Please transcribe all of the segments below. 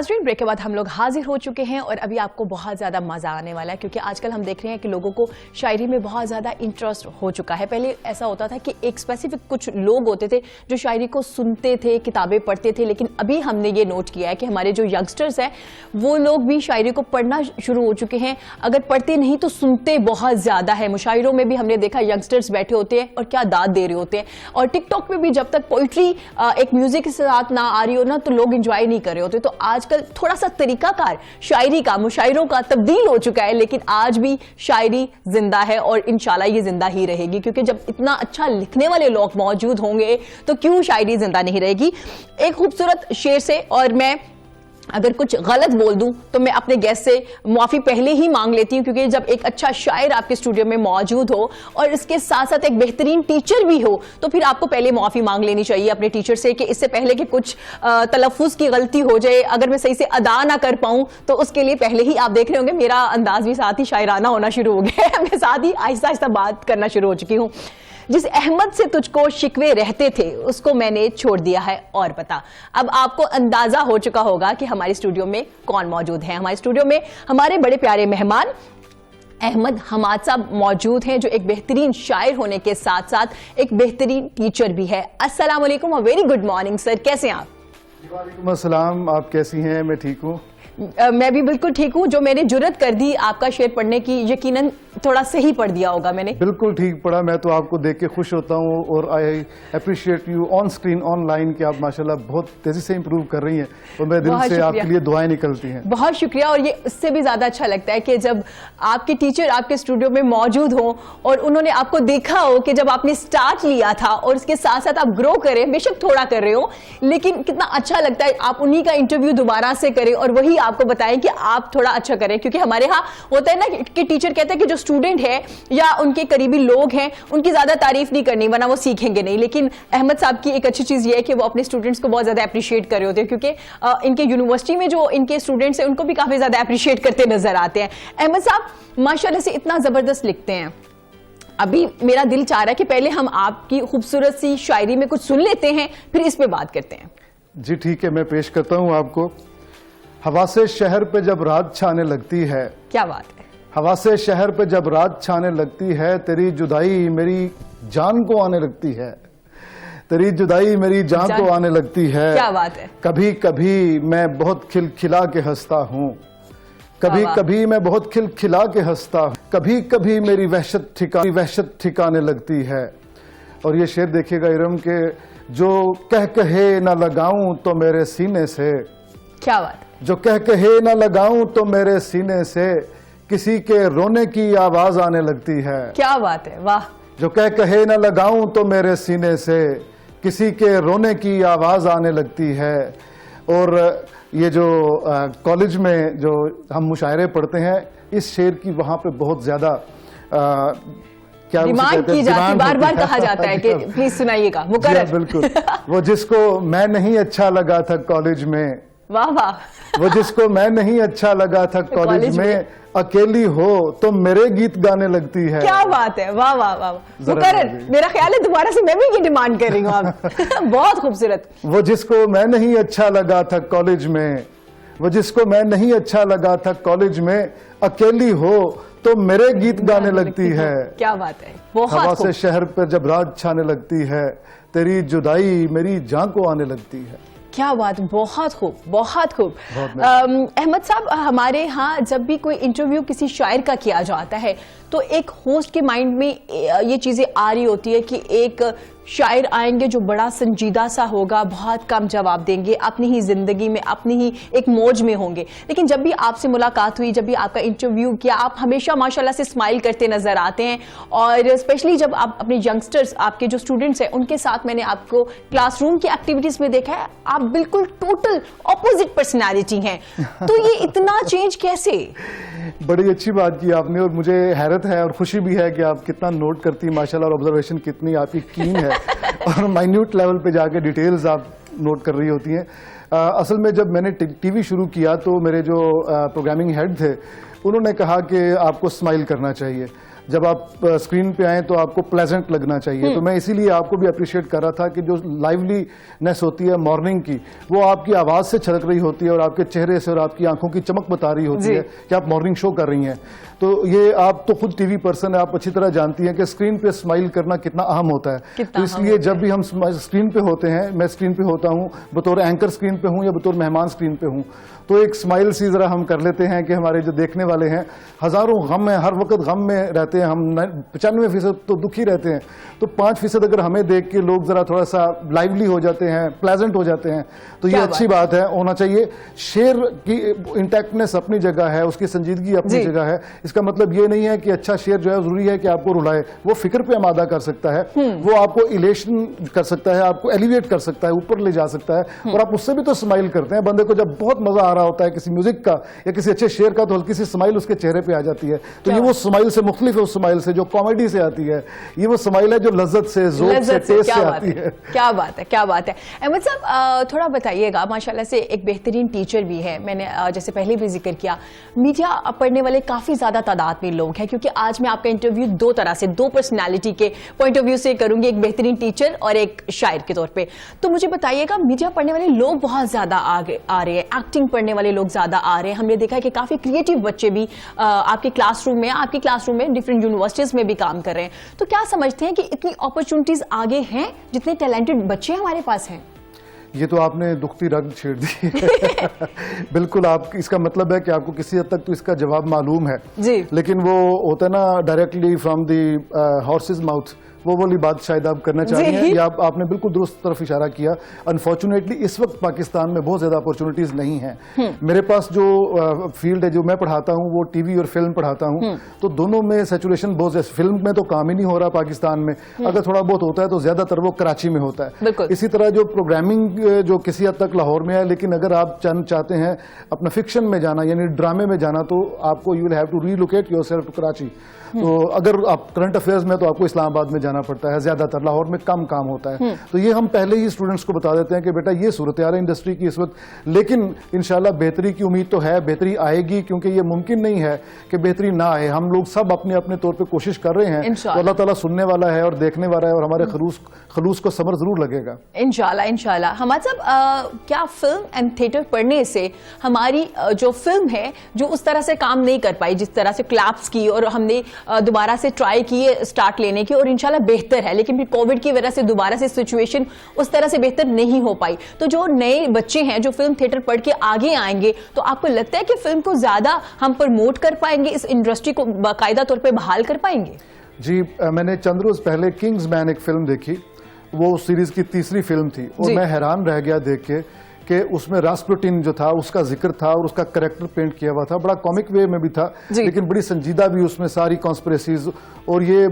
नाज़रीन, ब्रेक के बाद हम लोग हाजिर हो चुके हैं और अभी आपको बहुत ज़्यादा मज़ा आने वाला है क्योंकि आजकल हम देख रहे हैं कि लोगों को शायरी में बहुत ज़्यादा इंटरेस्ट हो चुका है। पहले ऐसा होता था कि एक स्पेसिफिक कुछ लोग होते थे जो शायरी को सुनते थे, किताबें पढ़ते थे, लेकिन अभी हमने ये नोट किया है कि हमारे जो यंगस्टर्स हैं वो लोग भी शायरी को पढ़ना शुरू हो चुके हैं। अगर पढ़ते नहीं तो सुनते बहुत ज़्यादा है। मुशायरों में भी हमने देखा यंगस्टर्स बैठे होते हैं और क्या दाद दे रहे होते हैं। और टिकटॉक पे भी जब तक पोइट्री एक म्यूजिक के साथ ना आ रही हो ना तो लोग इंजॉय नहीं कर रहे होते। तो आजकल थोड़ा सा तरीकाकार शायरी का, मुशायरों का तब्दील हो चुका है, लेकिन आज भी शायरी जिंदा है और इंशाल्लाह ये जिंदा ही रहेगी क्योंकि जब इतना अच्छा लिखने वाले लोग मौजूद होंगे तो क्यों शायरी जिंदा नहीं रहेगी। एक खूबसूरत शेर से, और मैं अगर कुछ गलत बोल दूं तो मैं अपने गेस्ट से माफी पहले ही मांग लेती हूं क्योंकि जब एक अच्छा शायर आपके स्टूडियो में मौजूद हो और इसके साथ साथ एक बेहतरीन टीचर भी हो तो फिर आपको पहले माफी मांग लेनी चाहिए अपने टीचर से कि इससे पहले कि कुछ तलफ्फुज की गलती हो जाए, अगर मैं सही से अदा ना कर पाऊं तो उसके लिए पहले ही आप देख रहे होंगे मेरा अंदाज भी साथ ही शायराना होना शुरू हो गया है। मैं साथ ही आहिस्ता आहिस्ता बात करना शुरू हो चुकी हूं। जिस अहमद से तुझको शिकवे रहते थे उसको मैंने छोड़ दिया है और बता। अब आपको अंदाजा हो चुका होगा कि हमारे स्टूडियो में कौन मौजूद है। हमारे स्टूडियो में हमारे बड़े प्यारे मेहमान अहमद हमाद साहब मौजूद हैं जो एक बेहतरीन शायर होने के साथ साथ एक बेहतरीन टीचर भी है। अस्सलाम वालेकुम और वेरी गुड मॉर्निंग सर, कैसे हैं आप? वालेकुम अस्सलाम, आप कैसी हैं? मैं ठीक हूँ। मैं भी बिल्कुल ठीक हूँ। जो मैंने जुर्रत कर दी आपका शेर पढ़ने की, यकीनन थोड़ा सही पढ़ दिया होगा मैंने। बिल्कुल ठीक पढ़ा। मैं तो आपको देख के खुश होता हूँ और I appreciate you on screen online कि आप माशाल्लाह बहुत तेजी से इंप्रूव कर रही हैं और मेरे दिल से आपके लिए दुआएं निकलती हैं। बहुत शुक्रिया। और ये इससे भी ज्यादा अच्छा लगता है कि जब आपके टीचर आपके स्टूडियो में मौजूद हो और उन्होंने आपको देखा हो कि जब आपने स्टार्ट लिया था और उसके साथ साथ आप ग्रो करें, बेशक थोड़ा कर रहे हो लेकिन कितना अच्छा लगता है आप उन्हीं का इंटरव्यू दोबारा से करें और वही आपको बताएं कि आप थोड़ा अच्छा करें। क्योंकि हमारे यहाँ होता है ना कि टीचर कहते हैं कि जो स्टूडेंट है या उनके करीबी लोग हैं उनकी ज्यादा तारीफ नहीं करनी वरना वो सीखेंगे नहीं। लेकिन अहमद साहब की एक अच्छी चीज ये है कि वो अपने स्टूडेंट्स को बहुत ज्यादा अप्रिशिएट कर रहे होते हैं क्योंकि इनके यूनिवर्सिटी में जो इनके स्टूडेंट्स हैं उनको भी काफी ज्यादा अप्रिशिएट करते नजर आते हैं। अहमद साहब माशाल्लाह से इतना जबरदस्त लिखते हैं। अभी मेरा दिल चाह रहा है कि पहले हम आपकी खूबसूरत सी शायरी में कुछ सुन लेते हैं फिर इस पे बात करते हैं। जी ठीक है, मैं पेश करता हूँ आपको। हवा से शहर पे जब रात छाने लगती है, क्या बात है। हवा से शहर पे जब रात छाने लगती है, तेरी जुदाई मेरी जान को आने लगती है, तेरी जुदाई मेरी जान को आने लगती है। क्या बात है। कभी कभी मैं बहुत खिलखिला के हंसता हूँ, कभी कभी मैं बहुत खिलखिला के हंसता हूँ, कभी कभी मेरी वहशत ठिकाने लगती है। और ये शेर देखिएगा इरम के, जो कह कहे न लगाऊं तो मेरे सीने से, क्या बात है। जो कह कहे न लगाऊं तो मेरे सीने से किसी के रोने की आवाज आने लगती है। क्या बात है, वाह। जो कह कहे न लगाऊं तो मेरे सीने से किसी के रोने की आवाज आने लगती है। और ये जो कॉलेज में जो हम मुशायरे पढ़ते हैं इस शेर की वहां पे बहुत ज्यादा क्या डिमांड की जाती है, बार बार कहा जाता है कि प्लीज सुनाइएगा। मुकर्रर। बिल्कुल। वो जिसको मैं नहीं अच्छा लगा था कॉलेज में, वाह वाह। वो जिसको मैं नहीं अच्छा लगा था कॉलेज में, अकेली हो तो मेरे गीत गाने लगती है। क्या बात है, वाह वाह वाह। मुकर्रर, मेरा ख्याल है दोबारा से मैं भी ये डिमांड कर रही हूँ आप। बहुत खूबसूरत। वो जिसको मैं नहीं अच्छा लगा था कॉलेज में, वो जिसको मैं नहीं अच्छा लगा था कॉलेज में, अकेली हो तो मेरे गीत गाने लगती है। क्या बात है। हवा से शहर पर जब रात छाने लगती है, तेरी जुदाई मेरी जान को आने लगती है। क्या बात, बहुत खूब, बहुत खूब। अहमद साहब, हमारे यहाँ जब भी कोई इंटरव्यू किसी शायर का किया जाता है तो एक होस्ट के माइंड में ये चीजें आ रही होती है कि एक शायर आएंगे जो बड़ा संजीदा सा होगा, बहुत कम जवाब देंगे, अपनी ही जिंदगी में अपनी ही एक मौज में होंगे। लेकिन जब भी आपसे मुलाकात हुई, जब भी आपका इंटरव्यू किया, आप हमेशा माशाल्लाह से स्माइल करते नजर आते हैं। और स्पेशली जब आप अपने यंगस्टर्स, आपके जो स्टूडेंट्स हैं उनके साथ मैंने आपको क्लासरूम की एक्टिविटीज में देखा है, आप बिल्कुल टोटल ऑपोजिट पर्सनैलिटी हैं। तो ये इतना चेंज कैसे? बड़ी अच्छी बात की आपने और मुझे हैरत है और खुशी भी है कि आप कितना नोट करती हैं माशाल्लाह और ऑब्जर्वेशन कितनी आपकी कीन है और माइन्यूट लेवल पे जाके डिटेल्स आप नोट कर रही होती हैं। असल में जब मैंने टीवी शुरू किया तो मेरे जो प्रोग्रामिंग हेड थे उन्होंने कहा कि आपको स्माइल करना चाहिए। जब आप स्क्रीन पे आए तो आपको प्लेजेंट लगना चाहिए। तो मैं इसीलिए आपको भी अप्रिशिएट कर रहा था कि जो लाइवलीनेस होती है मॉर्निंग की, वो आपकी आवाज से छलक रही होती है और आपके चेहरे से और आपकी आंखों की चमक बता रही होती है कि आप मॉर्निंग शो कर रही हैं। तो ये आप तो खुद टीवी पर्सन है, आप अच्छी तरह जानती हैं कि स्क्रीन पे स्माइल करना कितना अहम होता है। तो इसलिए जब भी हम स्क्रीन पे होते हैं, मैं स्क्रीन पे होता हूं, बतौर एंकर स्क्रीन पे हूं या बतौर मेहमान स्क्रीन पे हूं, तो एक स्माइल सी जरा हम कर लेते हैं कि हमारे जो देखने वाले हैं हजारों गम में, हर वक्त गम में रहते हैं, हम 95% तो दुखी रहते हैं, तो 5% अगर हमें देख के लोग जरा थोड़ा सा लाइवली हो जाते हैं, प्लेजेंट हो जाते हैं, तो ये अच्छी बात है, होना चाहिए। शेर की इंटैक्टनेस अपनी जगह है, उसकी संजीदगी अपनी जगह है। इसका मतलब ये नहीं है कि अच्छा शेर जो है जरूरी है कि आपको रुलाए, वो फिक्र पे आमादा कर सकता है, वो आपको इलेशन कर सकता है, आपको एलिवेट कर सकता है, ऊपर ले जा सकता है, और आप उससे भी तो स्माइल करते हैं। बंदे को जब बहुत मजा आ रहा होता है किसी म्यूजिक का या किसी अच्छे शेर का, तो हल्की सी स्माइल उसके चेहरे पे आ जाती है। तो ये वो स्माइल से मुख्तलिफ है उस स्माइल से जो कॉमेडी से आती है। ये वो स्माइल है जो लज्जत से, ज़ौक़ से, टेस्ट से आती है। क्या बात है, क्या बात है। अहमद साहब थोड़ा बताइएगा, माशाल्लाह से एक बेहतरीन टीचर भी है, मैंने जैसे पहले भी जिक्र किया, मीडिया पढ़ने वाले काफी ज्यादा तादाद में लोग हैं, क्योंकि आज मैं आपका इंटरव्यू दो तरह से, दो पर्सनैलिटी के पॉइंट ऑफ व्यू से करूंगी, एक बेहतरीन टीचर और एक शायर के तौर पे। तो मुझे बताइएगा, मीडिया पढ़ने वाले लोग बहुत ज्यादा आगे आ रहे हैं, एक्टिंग पढ़ने वाले लोग ज्यादा आ रहे हैं। हमने देखा है कि काफी क्रिएटिव बच्चे भी आपके क्लासरूम में डिफरेंट यूनिवर्सिटीज में भी काम कर रहे हैं। तो क्या समझते हैं कि इतनी अपॉर्चुनिटीज आगे हैं, जितने टैलेंटेड बच्चे हमारे पास हैं? ये तो आपने दुखती रग छेड़ दी है। बिल्कुल, आप इसका मतलब है कि आपको किसी हद तक तो इसका जवाब मालूम है जी, लेकिन वो होता है ना directly from the horses mouth, वो वाली बात शायद आप करना चाह रही हैं, या आपने बिल्कुल दुरुस्त तरफ इशारा किया। अनफॉर्चुनेटली इस वक्त पाकिस्तान में बहुत ज्यादा अपॉर्चुनिटीज नहीं हैं। मेरे पास जो फील्ड है, जो मैं पढ़ाता हूं, वो टीवी और फिल्म पढ़ाता हूं, तो दोनों में सैचुरेशन बहुत ज्यादा। फिल्म में तो काम ही नहीं हो रहा पाकिस्तान में, अगर थोड़ा बहुत होता है तो ज्यादातर वो कराची में होता है। इसी तरह जो प्रोग्रामिंग जो किसी हद तक लाहौर में है, लेकिन अगर आप चाहते हैं अपना फिक्शन में जाना, यानी ड्रामे में जाना, तो आपको you will have to relocate yourself to Karachi. तो अगर आप करंट अफेयर्स में, तो आपको इस्लामाबाद में जाना पड़ता है ज्यादातर, लाहौर में कम काम होता है। तो ये हम पहले ही स्टूडेंट्स को बता देते हैं कि बेटा ये सूरत है इंडस्ट्री की इस वक्त, लेकिन इंशाल्लाह बेहतरी की उम्मीद तो है, बेहतरी आएगी, क्योंकि ये मुमकिन नहीं है कि बेहतरी ना आए। हम लोग सब अपने अपने तौर पे कोशिश कर रहे हैं, तो अल्लाह ताला सुनने वाला है और देखने वाला है, और हमारे खलूस को सब्र जरूर लगेगा इंशाल्लाह। इंशाल्लाह। हमारे साहब, क्या फिल्म एंड थिएटर पढ़ने से हमारी जो फिल्म है, जो उस तरह से काम नहीं कर पाई, जिस तरह से क्लैप्स की और हमने दोबारा से ट्राई किए स्टार्ट लेने की, और इंशाल्लाह बेहतर है, लेकिन फिर कोविड की वजह से दोबारा से सिचुएशन उस तरह से बेहतर नहीं हो पाई, तो जो नए बच्चे हैं जो फिल्म थिएटर पढ़ के आगे आएंगे, तो आपको लगता है कि फिल्म को ज्यादा हम प्रमोट कर पाएंगे, इस इंडस्ट्री को बाकायदा तौर पर बहाल कर पाएंगे? जी, मैंने चंद रोज पहले किंग्समैन एक फिल्म देखी, वो सीरीज की तीसरी फिल्म थी, और मैं हैरान रह गया देख के कि उसमें रास्पुटिन जो था उसका जिक्र था और उसका कैरेक्टर पेंट किया हुआ था, बड़ा कॉमिक वे में भी था, लेकिन बड़ी संजीदा भी उसमें सारी कॉन्स्पिरेसीज। और ये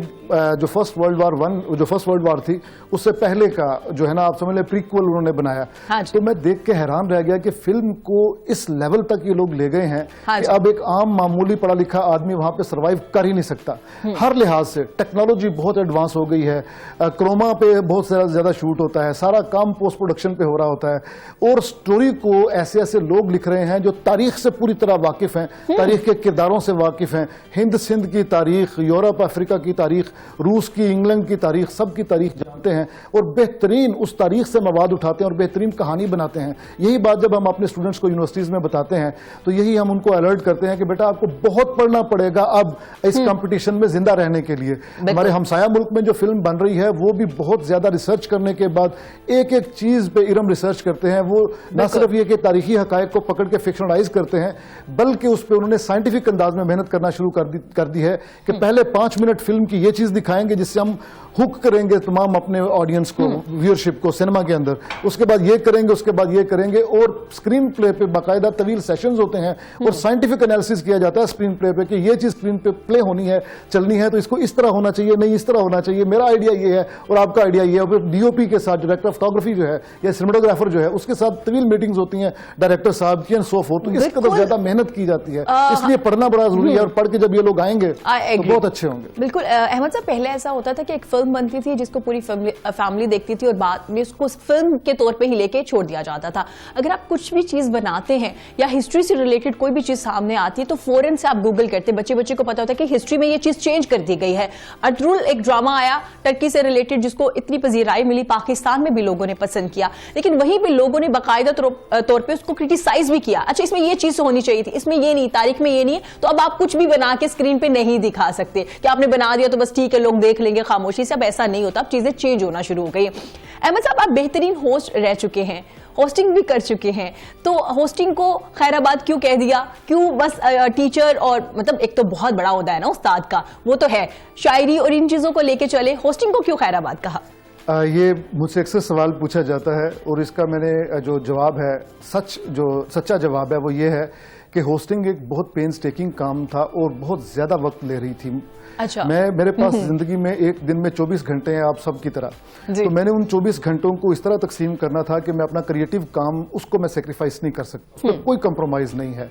जो फर्स्ट वर्ल्ड वार थी, उससे पहले का जो है ना, आप समझ लें प्रीक्वल उन्होंने बनाया। तो मैं देख के हैरान रह गया कि फिल्म को इस लेवल तक ये लोग ले गए हैं कि अब एक आम मामूली पढ़ा लिखा आदमी वहां पे सरवाइव कर ही नहीं सकता। हर लिहाज से टेक्नोलॉजी बहुत एडवांस हो गई है, क्रोमा पे बहुत ज्यादा शूट होता है, सारा काम पोस्ट प्रोडक्शन पे हो रहा होता है, और स्टोरी को ऐसे ऐसे लोग लिख रहे हैं जो तारीख से पूरी तरह वाकिफ हैं, तारीख के किरदारों से वाकिफ हैं, हिंद सिंध की तारीख, यूरोप अफ्रीका की तारीख, रूस की, इंग्लैंड की तारीख, सब की तारीख जानते हैं, और बेहतरीन उस तारीख से मवाद उठाते हैं और बेहतरीन कहानी बनाते हैं। यही बात जब हम अपने स्टूडेंट्स को यूनिवर्सिटीज में बताते हैं, तो यही हम उनको अलर्ट करते हैं कि बेटा आपको बहुत पढ़ना पड़ेगा अब इस कंपटीशन में जिंदा रहने के लिए। हमारे हमसाया मुल्क में जो फिल्म बन रही है, वो भी बहुत ज्यादा रिसर्च करने के बाद एक एक चीज पे इरम रिसर्च करते हैं। वो न सिर्फ ये कि तारीखी हकायक को पकड़ के फिक्शनलाइज करते हैं, बल्कि उस पर उन्होंने साइंटिफिक अंदाज में मेहनत करना शुरू कर दी है कि पहले 5 मिनट फिल्म की ये चीज दिखाएंगे जिससे हम हुक करेंगे तमाम अपने ऑडियंस को, व्यूअरशिप को सिनेमा के अंदर, उसके बाद ये करेंगे, उसके बाद ये करेंगे, और स्क्रीन प्ले पे बाकायदा तवील सेशंस होते हैं और साइंटिफिक एनालिसिस किया जाता है स्क्रीन प्ले पे कि ये चीज स्क्रीन पे प्ले होनी है, चलनी है, तो इसको इस तरह होना चाहिए, नहीं इस तरह होना चाहिए, मेरा आइडिया ये है और आपका आइडिया ये है। और डीओपी के साथ, डायरेक्टर ऑफ फोटोग्राफी जो है या सिनेमाटोग्राफर जो है, उसके साथ तवील मीटिंग्स होती हैं डायरेक्टर साहब की एंड सो फोर्थ, तो इस कदर ज्यादा मेहनत की जाती है, इसलिए पढ़ना बड़ा जरूरी है और पढ़ के जब ये लोग आएंगे तो बहुत अच्छे होंगे। बिल्कुल अहमद साहब, पहले ऐसा होता था कि एक फिल्म बनती थी जिसको पूरी फैमिली देखती थी और बाद में उसको फिल्म के तौर पे ही लेके छोड़ दिया जाता था। अगर आप कुछ भी चीज बनाते हैं या हिस्ट्री से रिलेटेड कोई भी चीज सामने आती है तो फौरन से आप गूगल करते हैं। बच्चे को पता होता है कि हिस्ट्री में ये चीज चेंज कर दी गई है। अटरूल एक ड्रामा आया टर्की से रिलेटेड जिसको इतनी पजीराई मिली, पाकिस्तान में भी लोगों ने पसंद किया, लेकिन वहीं पे लोगों ने बाकायदा तौर पे उसको क्रिटिसाइज भी किया। अच्छा, इसमें ये चीज होनी चाहिए थी, इसमें ये नहीं, तारीख में ये नहीं है, तो अब आप कुछ भी बना के स्क्रीन पे नहीं दिखा सकते कि आपने बना दिया तो बस ठीक है, लोग देख लेंगे खामोशी से। अब ऐसा नहीं होता, अब चीजें चेंज होना शुरू हो गई। अहमद साहब, आप बेहतरीन होस्ट रह चुके हैं, होस्टिंग भी कर चुके हैं, तो होस्टिंग को खैराबाद क्यों कह दिया? क्यों बस टीचर और मतलब एक तो बहुत बड़ा ओहदा है ना उस्ताद का, वो तो है, शायरी और इन चीजों को लेके चले, होस्टिंग को क्यों खैराबाद कहा? ये मुझसे अक्सर सवाल पूछा जाता है और इसका मैंने जो जवाब है, सच्चा जवाब है वो ये है कि होस्टिंग एक बहुत पेन्सटेकिंग काम था और बहुत ज्यादा वक्त ले रही थी। अच्छा। मेरे पास जिंदगी में एक दिन में 24 घंटे हैं आप सब की तरह, तो मैंने उन 24 घंटों को इस तरह तकसीम करना था कि मैं अपना क्रिएटिव काम उसको मैं सेक्रीफाइस नहीं कर सकता, उसमें कोई कंप्रोमाइज नहीं है।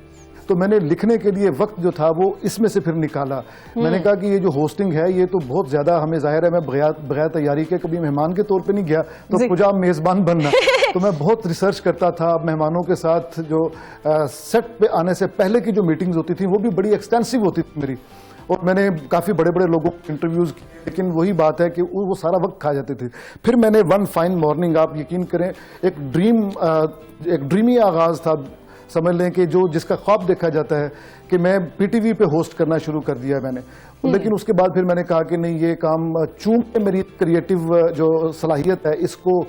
तो मैंने लिखने के लिए वक्त जो था वो इसमें से फिर निकाला। मैंने कहा कि ये जो होस्टिंग है ये तो बहुत ज्यादा, हमें जाहिर है मैं बगैर तैयारी के कभी मेहमान के तौर पे नहीं गया, तो मुझे मेजबान बनना तो मैं बहुत रिसर्च करता था मेहमानों के साथ। जो सेट पे आने से पहले की जो मीटिंग्स होती थी वो भी बड़ी एक्सटेंसिव होती थी मेरी, और मैंने काफी बड़े बड़े लोगों को इंटरव्यूज किए, लेकिन वही बात है कि वो सारा वक्त खा जाते थे। फिर मैंने वन फाइन मॉर्निंग, आप यकीन करें, एक ड्रीमी आगाज था, समझ लें कि जो जिसका ख्वाब देखा जाता है कि मैं पीटीवी पे होस्ट करना शुरू कर दिया मैंने। लेकिन उसके बाद फिर मैंने कहा कि नहीं, ये काम चूंकि मेरी क्रिएटिव जो सलाहियत है इसको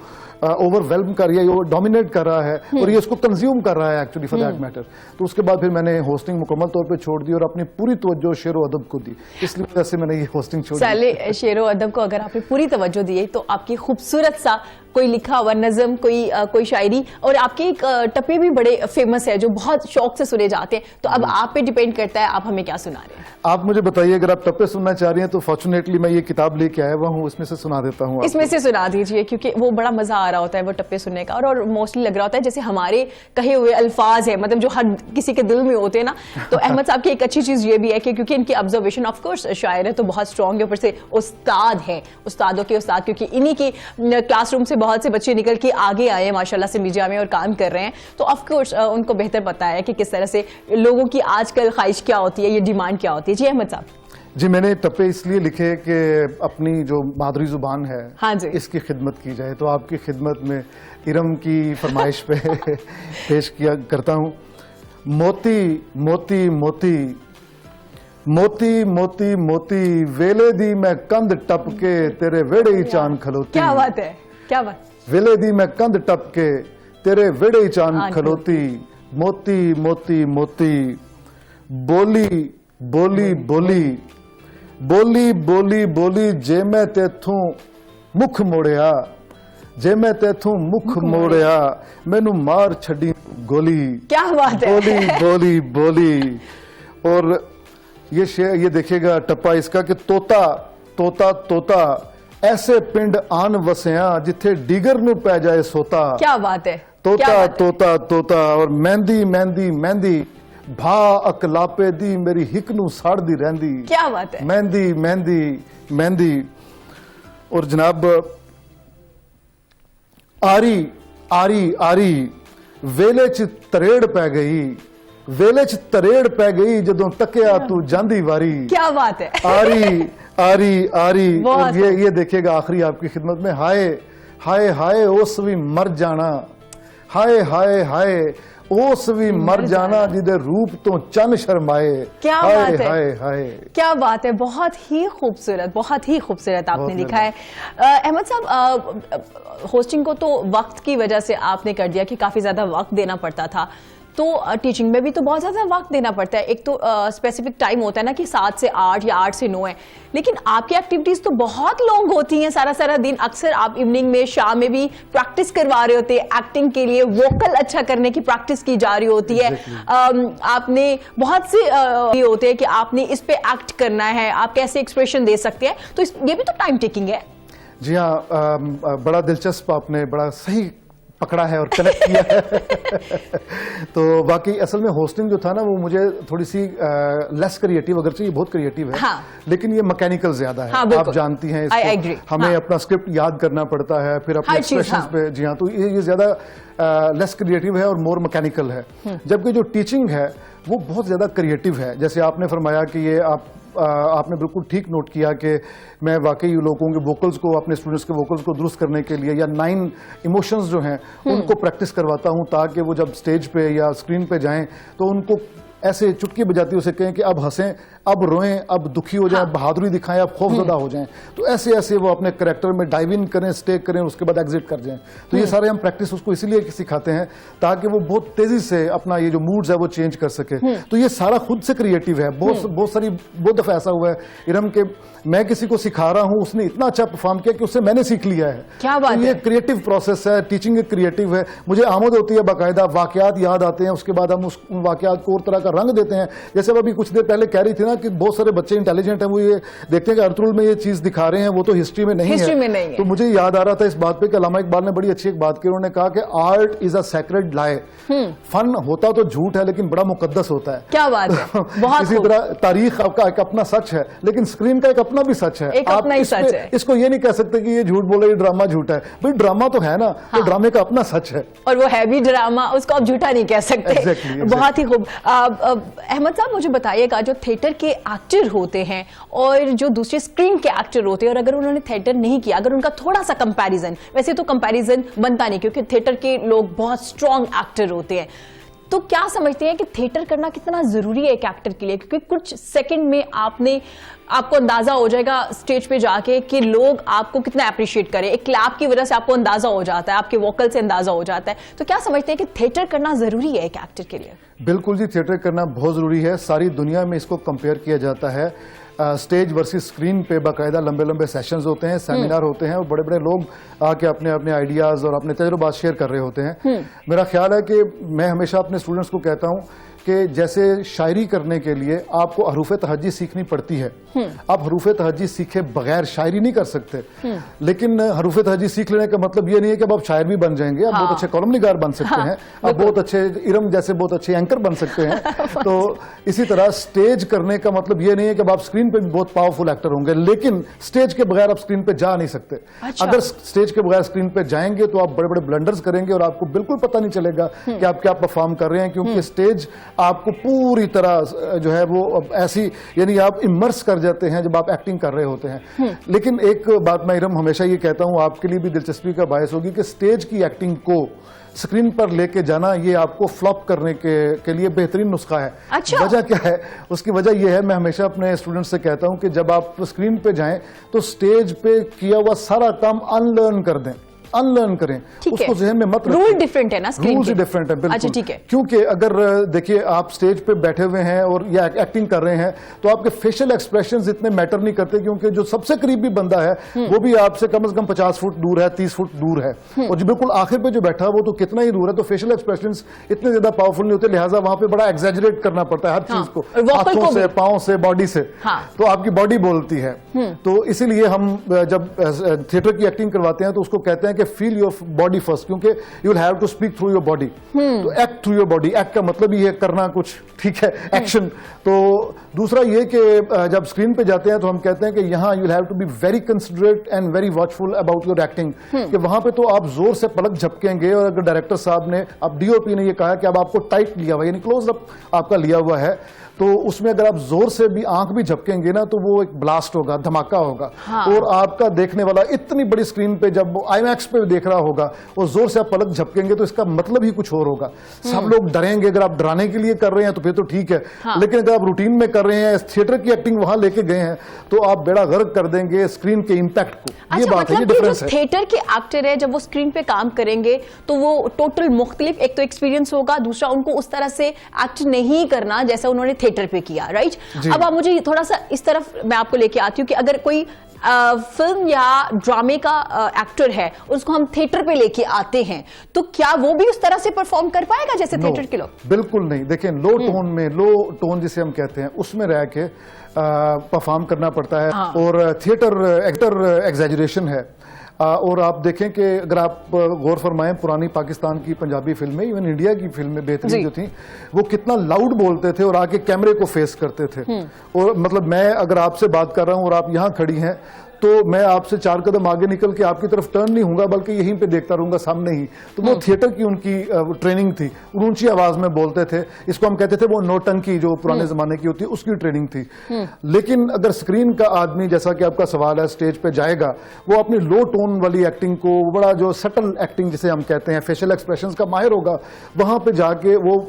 ओवरवेल्म कर रही है, वो डोमिनेट कर रहा है और ये इसको कंज्यूम कर रहा है एक्चुअली फॉर दैट मैटर, तो उसके बाद फिर मैंने होस्टिंग मुकम्मल तौर पे छोड़ दी और अपनी पूरी तवज्जो शेर व अदब को दी। इसलिए वजह से मैंने ये होस्टिंग छोड़ दी। चले, शेर व अदब को अगर आपने पूरी तवज्जो दी तो आपकी खूबसूरत सा कोई लिखा हुआ नज़म, कोई शायरी, और आपके एक टप्पे भी बड़े फेमस है जो बहुत शौक से सुने जाते हैं, तो अब आप पे डिपेंड करता है आप हमें क्या सुना रहे हैं। आप मुझे बताइए, अगर आप टप्पे सुनना चाह रही हैं तो फॉर्चुनेटली मैं ये किताब लेके आया हुआ हूँ, उसमें से सुना देता हूँ। इसमें से सुना दीजिए, क्योंकि वो बड़ा मजा आ रहा होता है वो टप्पे सुनने का, और मोस्टली लग रहा होता है जैसे हमारे कहे हुए अल्फाज है, मतलब जो हर किसी के दिल में होते हैं ना। तो अहमद साहब की एक अच्छी चीज ये भी है कि क्योंकि इनकी ऑब्जर्वेशन, ऑफ कोर्स शायर है तो बहुत स्ट्रॉन्ग है, ऊपर से उस्ताद है, उस्तादों के उस्ताद, क्योंकि इन्हीं की क्लासरूम से बहुत से बच्चे निकल के आगे आए हैं माशाल्लाह से मीडिया में और काम कर रहे हैं, तो ऑफ कोर्स उनको बेहतर पता है कि किस तरह से लोगों की आजकल ख्वाहिश क्या होती है, ये डिमांड क्या होती है। जी अहमद साहब। जी, मैंने टप्पे इसलिए लिखे कि अपनी जो मादरी जुबान है, हाँ जी, इसकी खिदमत की जाए, तो आपकी खिदमत में इरम की फरमाइश पे पेश किया करता हूँ। मोती मोती मोती मोती मोती मोती वेले दी मैं कंध टप के तेरे वेड़े ही चांद खलोती। क्या बात है, क्या बात। वेले दी मैं कंध टप के तेरे वेड़े ही चांद खलोती, मोती मोती मोती बोली बोली बोली बोली बोली बोली जे मैं तेथों मुख मोड़िया, जे मैं तेथों मुख मोड़िया मैनू मार छड़ी गोली। क्या बात है। बोली बोली बोली। और ये देखिएगा टप्पा इसका कि तोता तोता तोता ऐसे पिंड आन वसिया जिथे डिगर नू पै जाए सोता। क्या बात है। तोता तोता तोता। और मेहंदी मेहंदी मेहंदी भा अकलापे दी मेरी हिक नू साड़दी रहंदी। क्या बात है। मेहंदी मेहंदी मेहंदी। और जनाब आरी आरी आरी वेले च तरेड़ पै गई, वेले च तरेड़ पै गई जदों तकिया तू जांदी वारी। क्या बात है। आरी आरी आरी। और ये देखिएगा आखिरी आपकी खिदमत में, हाय हाय हाय ओस भी मर जाना, हाय हाय हाय ओस भी मर जाना जिदे रूप तो चन शर्माए। क्या बात है। हाय हाय। क्या बात है। बहुत ही खूबसूरत, बहुत ही खूबसूरत आपने लिखा है। अहमद साहब, होस्टिंग को तो वक्त की वजह से आपने कर दिया कि काफी ज्यादा वक्त देना पड़ता था, तो टीचिंग में भी तो बहुत ज्यादा वक्त देना पड़ता है। एक तो स्पेसिफिक टाइम होता है ना कि 7 से 8 या 8 से 9 है, लेकिन आपकी एक्टिविटीज तो बहुत लॉन्ग होती हैं, सारा सारा दिन। अक्सर आप इवनिंग में, शाम में भी प्रैक्टिस करवा रहे होते हैं एक्टिंग के लिए, वोकल अच्छा करने की प्रैक्टिस की जा रही होती है। आपने बहुत से ये होते हैं कि आपने इस पे एक्ट करना है, आप कैसे एक्सप्रेशन दे सकते हैं, तो ये भी तो टाइम टेकिंग है। जी हाँ, बड़ा दिलचस्प, आपने बड़ा सही पकड़ा है और कनेक्ट किया है। तो बाकी असल में होस्टिंग जो था ना वो मुझे थोड़ी सी लेस क्रिएटिव, अगर चाहिए बहुत क्रिएटिव है, हाँ। लेकिन ये मैकेनिकल ज्यादा है। हाँ, आप जानती हैं इसको, हमें अपना स्क्रिप्ट याद करना पड़ता है, फिर अपने एक्सप्रेशंस पे, जी हाँ, तो ये ज्यादा लेस क्रिएटिव है और मोर मैकेनिकल है। जबकि जो टीचिंग है वो बहुत ज्यादा क्रिएटिव है। जैसे आपने फरमाया कि ये आपने बिल्कुल ठीक नोट किया कि मैं वाकई लोगों के वोकल्स को, अपने स्टूडेंट्स के वोकल्स को दुरुस्त करने के लिए या 9 इमोशंस जो हैं उनको प्रैक्टिस करवाता हूं, ताकि वो जब स्टेज पे या स्क्रीन पे जाएं तो उनको ऐसे चुटकी बजाती उसे कहें कि अब हंसें, अब रोएं, अब दुखी हो जाएं, बहादुरी दिखाएं, अब खौफजदा हो जाएं। तो ऐसे ऐसे वो अपने कैरेक्टर में डाइव इन करें, स्टे करें, उसके बाद एग्जिट कर जाएं। तो ये सारे हम प्रैक्टिस उसको इसीलिए सिखाते हैं ताकि वो बहुत तेजी से अपना ये जो मूड्स है वो चेंज कर सके। तो ये सारा खुद से क्रिएटिव है। बहुत दफा ऐसा हुआ है इरम के मैं किसी को सिखा रहा हूं, उसने इतना अच्छा परफॉर्म किया कि उससे मैंने सीख लिया है। क्या बात तो ये क्रिएटिव प्रोसेस है, टीचिंग एक क्रिएटिव है। मुझे आमद होती है, बाकायदा वाकयात याद आते हैं, उसके बाद हम उस वाकयात को और तरह का रंग देते हैं। जैसे अभी कुछ देर पहले कह रही थी ना कि बहुत सारे बच्चे इंटेलिजेंट हैं, वो ये देखते हैं कि अर्तुगरुल में ये चीज दिखा रहे हैं, वो तो हिस्ट्री में नहीं है। तो मुझे याद आ रहा था इस बात पे कि अल्लामा इकबाल ने बड़ी अच्छी एक बात की, उन्होंने कहा कि art is a sacred lie. Fun होता तो झूठ है लेकिन बड़ा मुकद्दस होता है। क्या बात है, बहुत इसी तरह तारीख आपका एक अपना सच है, लेकिन स्क्रीन का एक अपना भी सच है। आप इसको ये नहीं कह सकते कि ये झूठ बोले, ये ड्रामा झूठा है। भाई ड्रामा तो है ना, तो ड्रामे का अपना सच है, और वो है भी ड्रामा, उसको आप झूठा नहीं कह सकते। Exactly. बहुत ही खूब। अहमद साहब, मुझे बताइएगा, जो थिएटर के एक्टर होते हैं और जो दूसरे स्क्रीन के एक्टर होते हैं, और अगर उन्होंने थिएटर नहीं किया, अगर उनका थोड़ा सा कंपैरिजन, वैसे तो कंपैरिजन बनता नहीं क्योंकि थिएटर के लोग बहुत स्ट्रॉन्ग एक्टर होते हैं, तो क्या समझते हैं कि थिएटर करना कितना जरूरी है एक एक्टर के लिए? क्योंकि कुछ सेकंड में आपको अंदाजा हो जाएगा स्टेज पे जाके कि लोग आपको कितना अप्रिशिएट करें। एक क्लैप की वजह से आपको अंदाजा हो जाता है, आपके वोकल से अंदाजा हो जाता है। तो क्या समझते हैं कि थिएटर करना जरूरी है एक एक्टर के लिए? बिल्कुल जी, थिएटर करना बहुत जरूरी है। सारी दुनिया में इसको कंपेयर किया जाता है स्टेज वर्सेस स्क्रीन पे। बाकायदा लंबे लंबे सेशंस होते हैं, सेमिनार होते हैं, और बड़े बड़े लोग आके अपने अपने आइडियाज और अपने तजुर्बात शेयर कर रहे होते हैं। मेरा ख्याल है कि मैं हमेशा अपने स्टूडेंट्स को कहता हूं कि जैसे शायरी करने के लिए आपको हरूफ तहज्जी सीखनी पड़ती है, आप हरूफ तहज्जी सीखे बगैर शायरी नहीं कर सकते। लेकिन हरूफ तहज्जी सीख लेने का मतलब ये नहीं है कि अब आप शायर भी बन जाएंगे। आप बहुत अच्छे कॉलम निगार बन सकते हैं, आप बहुत अच्छे इरम जैसे बहुत अच्छे एंकर बन सकते हैं। तो इसी तरह स्टेज करने का मतलब ये नहीं है कि अब आप स्क्रीन पे भी बहुत पावरफुल एक्टर होंगे, लेकिन स्टेज के बगैर आप स्क्रीन पे जा नहीं सकते। अगर स्टेज के बगैर स्क्रीन पे जाएंगे तो आप बड़े बड़े ब्लंडर्स करेंगे और आपको बिल्कुल पता नहीं चलेगा कि आप क्या परफॉर्म कर रहे हैं, क्योंकि स्टेज आपको पूरी तरह जो है वो ऐसी, यानी आप इमर्स कर जाते हैं जब आप एक्टिंग कर रहे होते हैं। लेकिन एक बात मैं इरम हमेशा ये कहता हूं, आपके लिए भी दिलचस्पी का बायस होगी कि स्टेज की एक्टिंग को स्क्रीन पर लेके जाना ये आपको फ्लॉप करने के लिए बेहतरीन नुस्खा है। अच्छा। वजह क्या है? उसकी वजह यह है, मैं हमेशा अपने स्टूडेंट्स से कहता हूं कि जब आप स्क्रीन पे जाएं तो स्टेज पे किया हुआ सारा काम अनलर्न कर दें, अनलर्न करें, उसको जहन में मत रखें। रूल डिफरेंट है ना, रूल्स डिफरेंट है बिल्कुल। अच्छा, ठीक है। क्योंकि अगर देखिए आप स्टेज पे बैठे हुए हैं और या एक्टिंग कर रहे हैं तो आपके फेशियल एक्सप्रेशंस इतने मैटर नहीं करते, क्योंकि जो सबसे करीबी बंदा है वो भी आपसे कम से कम 50 फुट दूर है, 30 फुट दूर है, और जो बिल्कुल आखिर पे जो बैठा है वो तो कितना ही दूर है। तो फेशियल एक्सप्रेशंस इतने ज्यादा पावरफुल नहीं होते, लिहाजा वहां पे बड़ा एक्सैजरेट करना पड़ता है हर चीज को, हाथों से, पांव से, बॉडी से। तो आपकी बॉडी बोलती है। तो इसीलिए हम जब थिएटर की एक्टिंग करवाते हैं तो उसको कहते हैं कि फील योर बॉडी फर्स्ट, क्योंकि you will have to speak through your body. तो act through your body, act का मतलब ही है करना कुछ, ठीक है, एक्शन। तो दूसरा ये कि जब स्क्रीन पे जाते हैं तो हम कहते हैं कि यहाँ you will have to be very considerate and very watchful about your acting, कि वहां पे तो आप जोर से पलक झपकेंगे, और अगर डायरेक्टर साहब ने, अब डीओपी ने ये कहा कि अब आपको टाइट लिया हुआ, यानी क्लोज अप आपका लिया हुआ है, तो उसमें अगर आप जोर से भी आंख भी झपकेंगे ना तो वो एक ब्लास्ट होगा, धमाका होगा। और आपका देखने वाला इतनी बड़ी स्क्रीन पे जब आईमैक्स पे देख रहा होगा और जोर से आप पलक झपकेंगे तो इसका मतलब ही कुछ और होगा। सब लोग डरेंगे। अगर आप डराने के लिए कर रहे हैं तो फिर तो ठीक है, लेकिन अगर आप रूटीन में कर रहे हैं, थिएटर की एक्टिंग वहां लेके गए हैं, तो आप बेड़ा गर्क कर देंगे स्क्रीन के इंपैक्ट को। ये बात है, ये डिफरेंस है। थिएटर के एक्टर है जब वो स्क्रीन पे काम करेंगे तो वो टोटल मुख्तलिफ, एक तो एक्सपीरियंस होगा, दूसरा उनको उस तरह से एक्ट नहीं करना जैसा उन्होंने थिएटर पे किया, राइट? अब आप मुझे थोड़ा सा इस तरफ मैं आपको लेके आती हूँ कि अगर कोई फिल्म या ड्रामे का एक्टर है, उसको हम थिएटर पे लेके आते हैं, तो क्या वो भी उस तरह से परफॉर्म कर पाएगा जैसे थिएटर के लोग? बिल्कुल नहीं। देखें, लो टोन में, लो टोन जिसे हम कहते हैं, उसमें रह के परफॉर्म करना पड़ता है। और थिएटर एक्टर एग्जैजरेशन है। और आप देखें कि अगर आप गौर फरमाएं पुरानी पाकिस्तान की पंजाबी फिल्में, इवन इंडिया की फिल्में बेहतरीन जो थी, वो कितना लाउड बोलते थे और आके कैमरे को फेस करते थे। और मतलब मैं अगर आपसे बात कर रहा हूं और आप यहां खड़ी हैं तो मैं आपसे 4 कदम आगे निकल के आपकी तरफ टर्न नहीं होऊंगा, बल्कि यहीं पे देखता रहूंगा सामने ही। तो वो थिएटर की उनकी ट्रेनिंग थी, ऊंची आवाज में बोलते थे, इसको हम कहते थे वो नौटंकी जो पुराने जमाने की होती है उसकी ट्रेनिंग थी। लेकिन अगर स्क्रीन का आदमी, जैसा कि आपका सवाल है, स्टेज पे जाएगा, वो अपनी लो टोन वाली एक्टिंग को, बड़ा जो सटल एक्टिंग जिसे हम कहते हैं, फेशियल एक्सप्रेशंस का माहिर होगा, वहां पे जाके वो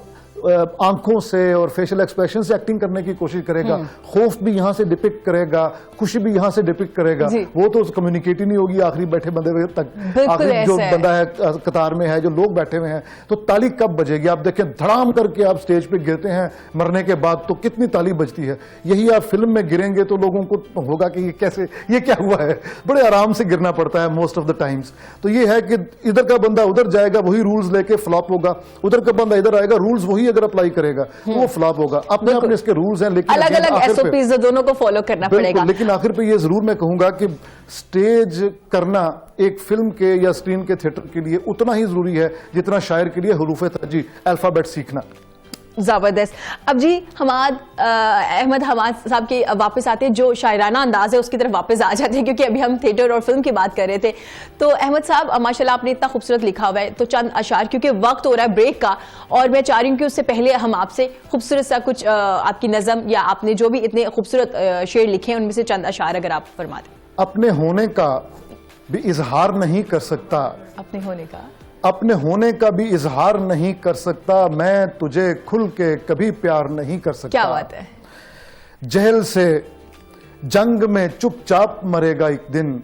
आंखों से और फेशियल एक्सप्रेशन से एक्टिंग करने की कोशिश करेगा, खौफ भी यहां से डिपिक्ट करेगा, खुशी भी यहां से डिपिक्ट करेगा। वो तो कम्युनिकेट ही नहीं होगी आखिरी बैठे बंदे तक। आखिरी जो बंदा है कतार में है, जो लोग बैठे हुए हैं, तो ताली कब बजेगी? आप देखें, धड़ाम करके आप स्टेज पे गिरते हैं मरने के बाद, तो कितनी ताली बजती है। यही आप फिल्म में गिरेंगे तो लोगों को होगा कि ये कैसे, ये क्या हुआ है। बड़े आराम से गिरना पड़ता है मोस्ट ऑफ द टाइम्स। तो ये है कि इधर का बंदा उधर जाएगा, वही रूल्स लेके फ्लॉप होगा, उधर का बंदा इधर आएगा, रूल्स वही अगर अप्लाई करेगा वो फ्लॉप होगा। अपने अपने इसके रूल्स हैं, लेकिन अलग अलग एसओपीज दोनों को फॉलो करना पड़ेगा। लेकिन आखिर पे ये जरूर मैं कहूंगा कि स्टेज करना एक फिल्म के या स्क्रीन के थिएटर के लिए उतना ही जरूरी है जितना शायर के लिए हुरूफ तरजीह, अल्फाबेट सीखना। जबरदस्त। अब जी अहमद हमाद साहब के वापस आते हैं, जो शायराना अंदाज है उसकी तरफ वापस आ जाते हैं, क्योंकि अभी हम थिएटर और फिल्म की बात कर रहे थे। तो अहमद साहब, माशाल्लाह आपने इतना खूबसूरत लिखा हुआ है, तो चंद अशार, क्योंकि वक्त हो रहा है ब्रेक का, और मैं चाह रही हूँ कि उससे पहले हम आपसे खूबसूरत सा कुछ आपकी नज़म या आपने जो भी इतने खूबसूरत शेर लिखे हैं उनमें से चंद अशार अगर आप फरमा दें। अपने होने का भी इजहार नहीं कर सकता, अपने होने का भी इजहार नहीं कर सकता, मैं तुझे खुल के कभी प्यार नहीं कर सकता। क्या बात है। जहल से जंग में चुपचाप मरेगा एक दिन,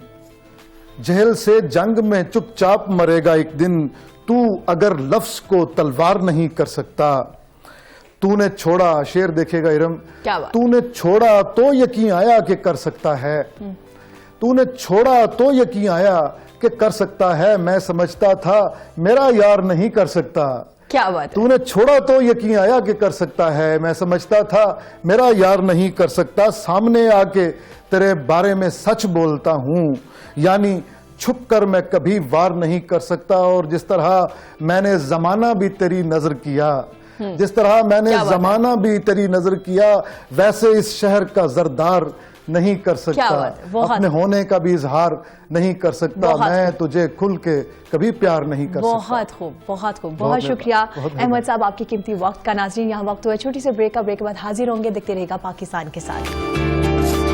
जहल से जंग में चुपचाप मरेगा एक दिन, तू अगर लफ्ज को तलवार नहीं कर सकता। तूने छोड़ा, शेर देखेगा इरम, तूने छोड़ा तो यकीन आया कि कर सकता है, तूने छोड़ा तो यकीन आया कि कर सकता है, मैं समझता था मेरा यार नहीं कर सकता। क्या बात है। तूने छोड़ा तो यकीन आया कि कर सकता है, मैं समझता था मेरा यार नहीं कर सकता। सामने आके तेरे बारे में सच बोलता हूं, यानी छुप कर मैं कभी वार नहीं कर सकता। और जिस तरह मैंने जमाना भी तेरी नजर किया, जिस तरह मैंने जमाना भी तेरी नजर किया, वैसे इस शहर का जरदार नहीं कर सकता। अपने होने का भी इजहार नहीं कर सकता, मैं तुझे खुल के कभी प्यार नहीं कर सकता। बहुत खूब, बहुत खूब, बहुत शुक्रिया अहमद साहब आपके कीमती वक्त का। नाज़रीन, यहाँ वक्त हुआ छोटी सी ब्रेक का, ब्रेक के बाद हाजिर होंगे। देखते रहेगा पाकिस्तान के साथ।